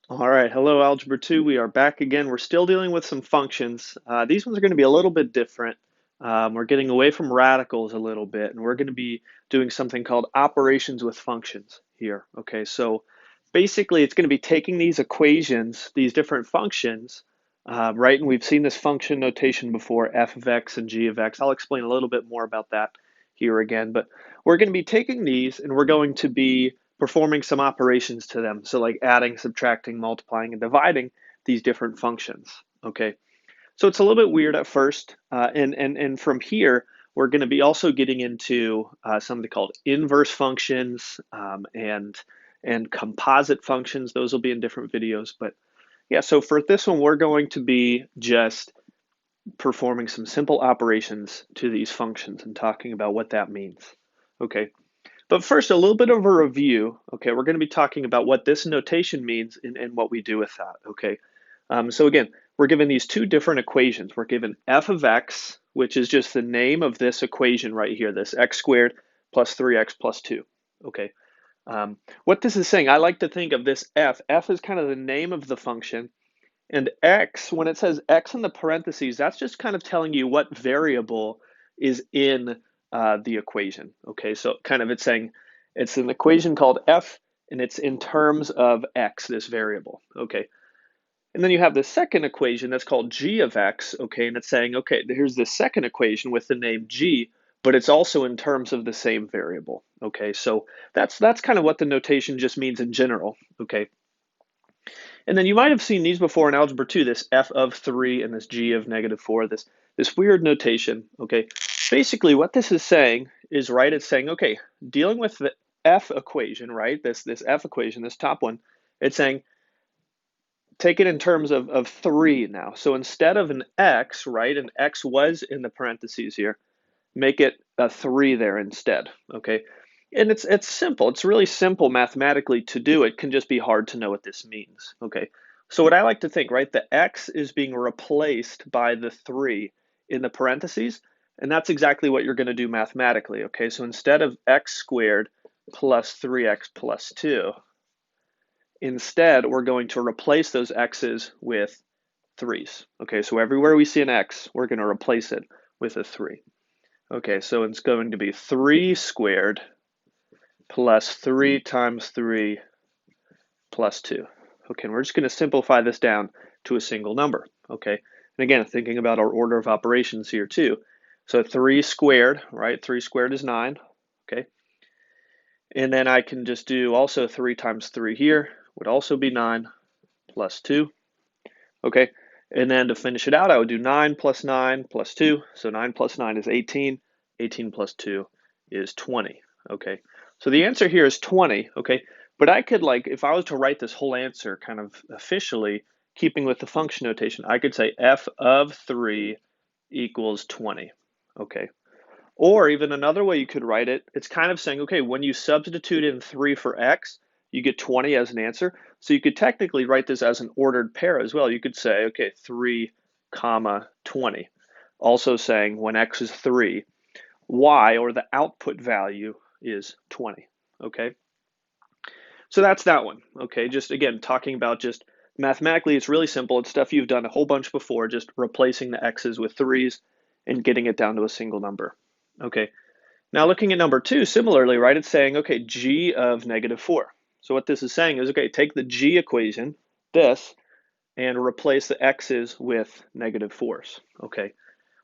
All right, hello Algebra 2. We are back again. We're still dealing with some functions. These ones are going to be a little bit different. We're getting away from radicals a little bit, and we're going to be doing something called operations with functions here. Okay, so basically it's going to be taking these equations, these different functions, right? And we've seen this function notation before, f of x and g of x. I'll explain a little bit more about that here again, but we're going to be taking these and we're going to be performing some operations to them. So like adding, subtracting, multiplying, and dividing these different functions. Okay, so it's a little bit weird at first, and from here we're going to be also getting into something called inverse functions and composite functions. Those will be in different videos, but yeah. So for this one, we're going to be just performing some simple operations to these functions and talking about what that means. Okay. But first, a little bit of a review. Okay, we're going to be talking about what this notation means and what we do with that. Okay, so again, we're given these two different equations. We're given f of x, which is just the name of this equation right here, this x squared plus 3x plus 2. Okay, what this is saying, I like to think of this f is kind of the name of the function, and x, when it says x in the parentheses, that's just kind of telling you what variable is in the equation. Okay, so kind of it's saying it's an equation called f, and it's in terms of x, this variable. Okay, and then you have the second equation that's called g of x. Okay, and it's saying, okay, here's the second equation with the name g, but it's also in terms of the same variable. Okay, so that's kind of what the notation just means in general. Okay, and then you might have seen these before in Algebra 2, this f of 3 and this g of negative 4, this weird notation, okay? Basically, what this is saying is, right, it's saying, okay, dealing with the f equation, right, this f equation, this top one, it's saying, take it in terms of 3 now. So instead of an x, right, an x was in the parentheses here, make it a 3 there instead, okay? And it's simple. It's really simple mathematically to do. It can just be hard to know what this means, okay? So what I like to think, right, the x is being replaced by the 3 in the parentheses, and that's exactly what you're going to do mathematically, okay? So instead of x squared plus 3x plus 2, instead we're going to replace those x's with 3's, okay? So everywhere we see an x, we're going to replace it with a 3. Okay, so it's going to be 3 squared plus 3 times 3 plus 2. Okay, and we're just going to simplify this down to a single number. Okay, and again, thinking about our order of operations here too. So 3 squared, right? 3 squared is 9. Okay, and then I can just do also 3 times 3 here would also be 9 plus 2. Okay, and then to finish it out, I would do 9 plus 9 plus 2. So 9 plus 9 is 18. 18 plus 2 is 20. Okay, so the answer here is 20. Okay, but I could, like, if I was to write this whole answer kind of officially, keeping with the function notation, I could say f of 3 equals 20. Okay, or even another way you could write it, it's kind of saying, okay, when you substitute in 3 for x, you get 20 as an answer. So you could technically write this as an ordered pair as well. You could say, okay, 3 comma 20. Also saying when x is 3, y, or the output value, is 20. Okay, so that's that one. Okay, just again, talking about just mathematically, it's really simple. It's stuff you've done a whole bunch before, just replacing the x's with 3's and getting it down to a single number. Okay, now looking at number 2, similarly, right, it's saying, okay, g of negative 4. So what this is saying is, okay, take the g equation, this, and replace the x's with negative 4's. Okay,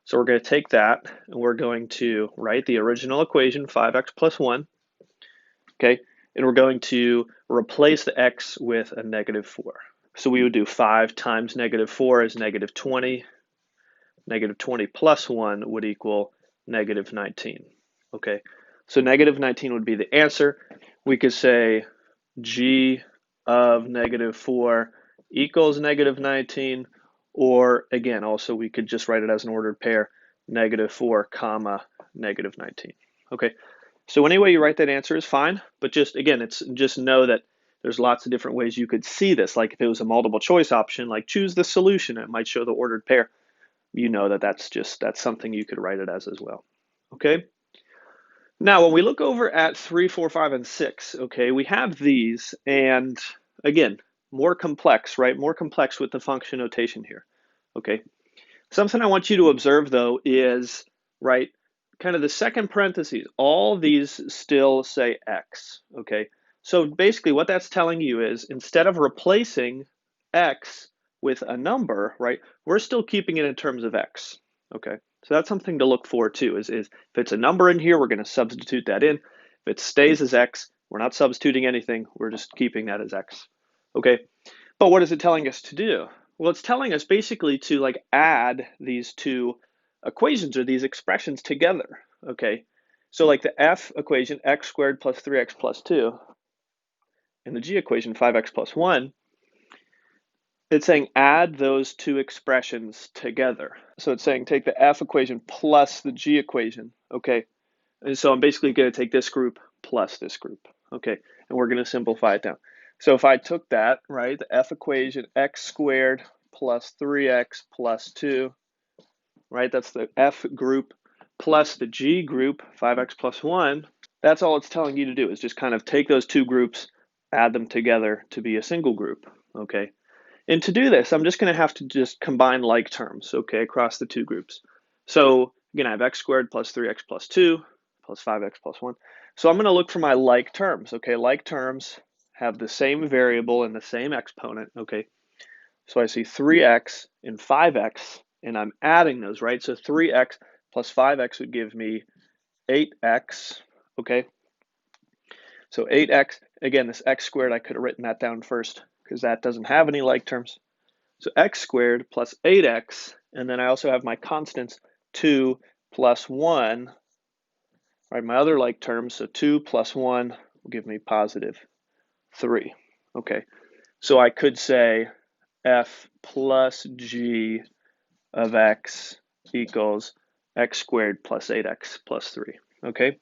so we're going to take that and we're going to write the original equation, 5x plus 1, okay, and we're going to replace the x with a negative 4. So we would do 5 times negative 4 is negative 20. Negative 20 plus 1 would equal negative 19. Okay, so negative 19 would be the answer. We could say g of negative 4 equals negative 19, or again, also we could just write it as an ordered pair, negative 4 comma negative 19. Okay, so any way you write that answer is fine, but just again, it's just know that there's lots of different ways you could see this. Like if it was a multiple choice option, like choose the solution, it might show the ordered pair. You know that that's something you could write it as well. Okay. Now, when we look over at 3, 4, 5, and 6, okay, we have these, and again, more complex, right? More complex with the function notation here, okay? Something I want you to observe though is, right, kind of the second parentheses, all these still say x, okay? So basically what that's telling you is instead of replacing x with a number, right, we're still keeping it in terms of x, okay? So that's something to look for too, is if it's a number in here, we're gonna substitute that in. If it stays as x, we're not substituting anything, we're just keeping that as x, okay? But what is it telling us to do? Well, it's telling us basically to like add these two equations or these expressions together, okay? So like the f equation, x squared plus 3x plus 2, and the g equation, 5x plus 1, it's saying add those two expressions together. So it's saying take the f equation plus the g equation, okay? And so I'm basically going to take this group plus this group, okay? And we're going to simplify it down. So if I took that, right, the f equation, x squared plus 3x plus 2, right, that's the f group plus the g group, 5x plus 1, that's all it's telling you to do is just kind of take those two groups, add them together to be a single group, okay? And to do this, I'm just going to have to just combine like terms, okay, across the two groups. So again, I have x squared plus 3x plus 2 plus 5x plus 1. So I'm going to look for my like terms, okay? Like terms have the same variable and the same exponent, okay? So I see 3x and 5x, and I'm adding those, right? So 3x plus 5x would give me 8x, okay? So 8x, again, this x squared, I could have written that down first because that doesn't have any like terms. So x squared plus 8x, and then I also have my constants, 2 plus 1, right? My other like terms, so 2 plus 1 will give me positive 3. Okay, so I could say f plus g of x equals x squared plus 8x plus 3. Okay,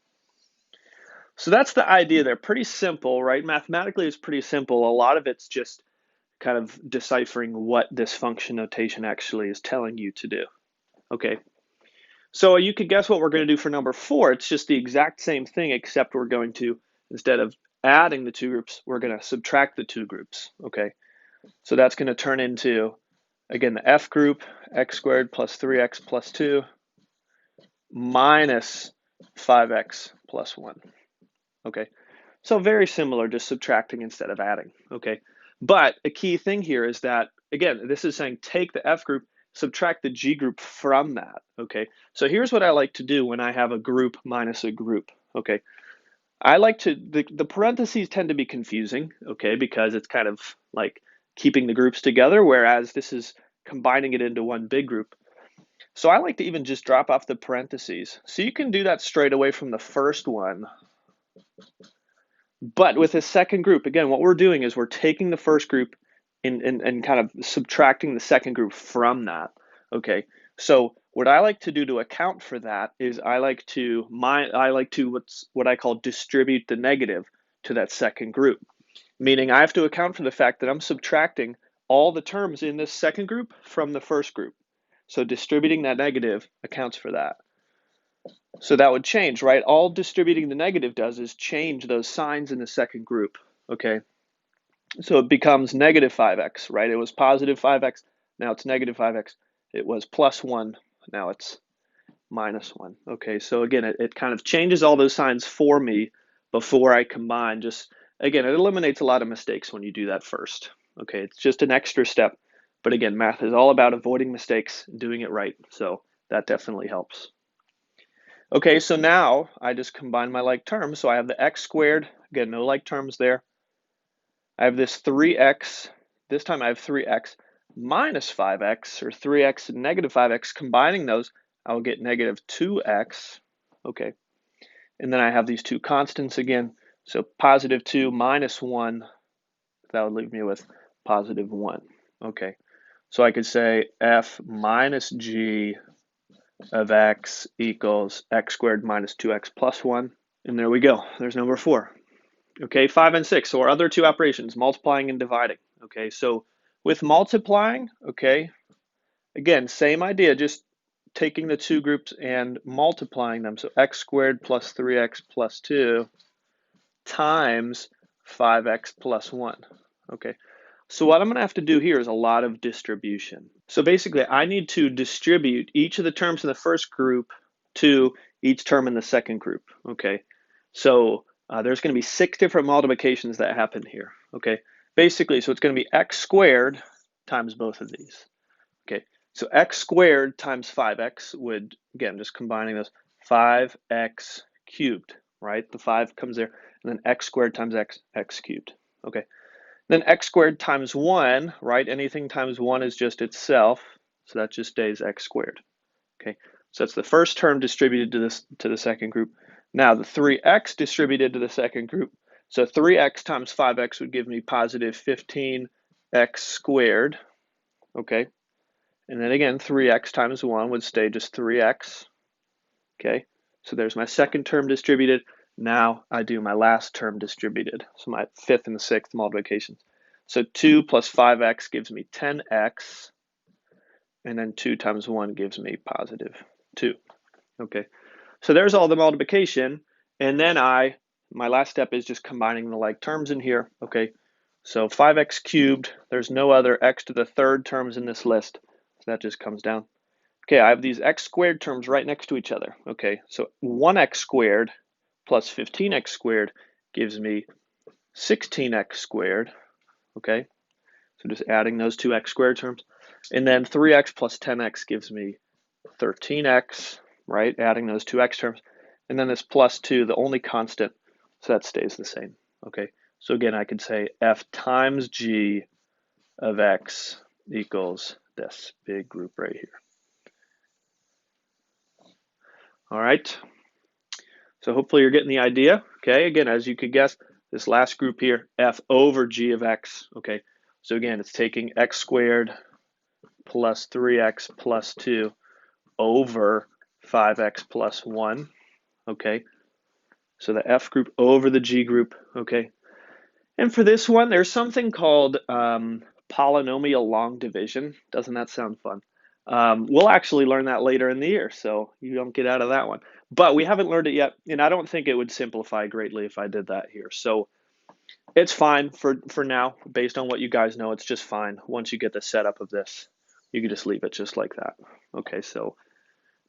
so that's the idea there. Pretty simple, right? Mathematically, it's pretty simple. A lot of it's just kind of deciphering what this function notation actually is telling you to do. Okay, so you could guess what we're going to do for number 4. It's just the exact same thing, except we're going to, instead of adding the two groups, we're going to subtract the two groups. Okay, so that's going to turn into, again, the f group, x squared plus 3x plus 2 minus 5x plus 1. Okay, so very similar, just subtracting instead of adding. Okay, but a key thing here is that, again, this is saying take the f group, subtract the g group from that. Okay, so here's what I like to do when I have a group minus a group. Okay, I like to, the parentheses tend to be confusing, okay, because it's kind of like keeping the groups together, whereas this is combining it into one big group. So I like to even just drop off the parentheses. So you can do that straight away from the first one. But with a second group, again, what we're doing is we're taking the first group and kind of subtracting the second group from that. Okay, so what I like to do to account for that is I like to what I call distribute the negative to that second group, meaning I have to account for the fact that I'm subtracting all the terms in this second group from the first group. So distributing that negative accounts for that. So that would change, right? All distributing the negative does is change those signs in the second group, okay? So it becomes negative 5x, right? It was positive 5x, now it's negative 5x. It was plus 1, now it's minus 1. Okay, so again, it kind of changes all those signs for me before I combine. Just, again, it eliminates a lot of mistakes when you do that first. Okay, it's just an extra step. But again, math is all about avoiding mistakes and doing it right. So that definitely helps. Okay, so now I just combine my like terms. So I have the x squared, again, no like terms there. I have this 3x, this time I have 3x minus 5x, or 3x and negative 5x. Combining those, I will get negative 2x, okay. And then I have these two constants again. So positive 2 minus 1, that would leave me with positive 1, okay. So I could say f minus g of x equals x squared minus 2x plus 1. And there we go. There's number 4. Okay, 5 and 6. So our other two operations, multiplying and dividing. Okay, so with multiplying, okay, again, same idea, just taking the two groups and multiplying them. So x squared plus 3x plus 2 times 5x plus 1. Okay, So what I'm going to have to do here is a lot of distribution. So basically, I need to distribute each of the terms in the first group to each term in the second group, okay? So there's going to be 6 different multiplications that happen here, okay? Basically, so it's going to be x squared times both of these, okay? So x squared times 5x would, again, just combining those, 5x cubed, right? The 5 comes there, and then x squared times x cubed, okay? Then x squared times 1, right? Anything times 1 is just itself, so that just stays x squared. Okay, so that's the first term distributed to the second group. Now the 3x distributed to the second group. So 3x times 5x would give me positive 15x squared. Okay, and then again 3x times 1 would stay just 3x. Okay, so there's my second term distributed. Now I do my last term distributed, so my 5th and 6th multiplications. So 2 plus 5x gives me 10x, and then 2 times 1 gives me positive 2. Okay, so there's all the multiplication, and then my last step is just combining the like terms in here. Okay, so 5x cubed, there's no other x to the third terms in this list, so that just comes down. Okay, I have these x squared terms right next to each other. Okay, so 1x squared plus 15x squared gives me 16x squared. Okay, so just adding those two x squared terms. And then 3x plus 10x gives me 13x, right? Adding those two x terms. And then this plus 2, the only constant, so that stays the same. Okay, so again, I could say f times g of x equals this big group right here. All right, so hopefully you're getting the idea. Okay, again, as you could guess, this last group here, f over g of x. Okay, so again, it's taking x squared plus 3x plus 2 over 5x plus 1. Okay, so the f group over the g group. Okay, and for this one, there's something called polynomial long division. Doesn't that sound fun? We'll actually learn that later in the year, so you don't get out of that one. But we haven't learned it yet, and I don't think it would simplify greatly if I did that here. So it's fine for now, based on what you guys know. It's just fine. Once you get the setup of this, you can just leave it just like that. Okay, so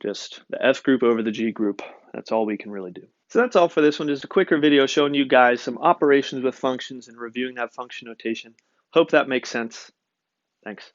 just the F group over the G group. That's all we can really do. So that's all for this one. Just a quicker video showing you guys some operations with functions and reviewing that function notation. Hope that makes sense. Thanks.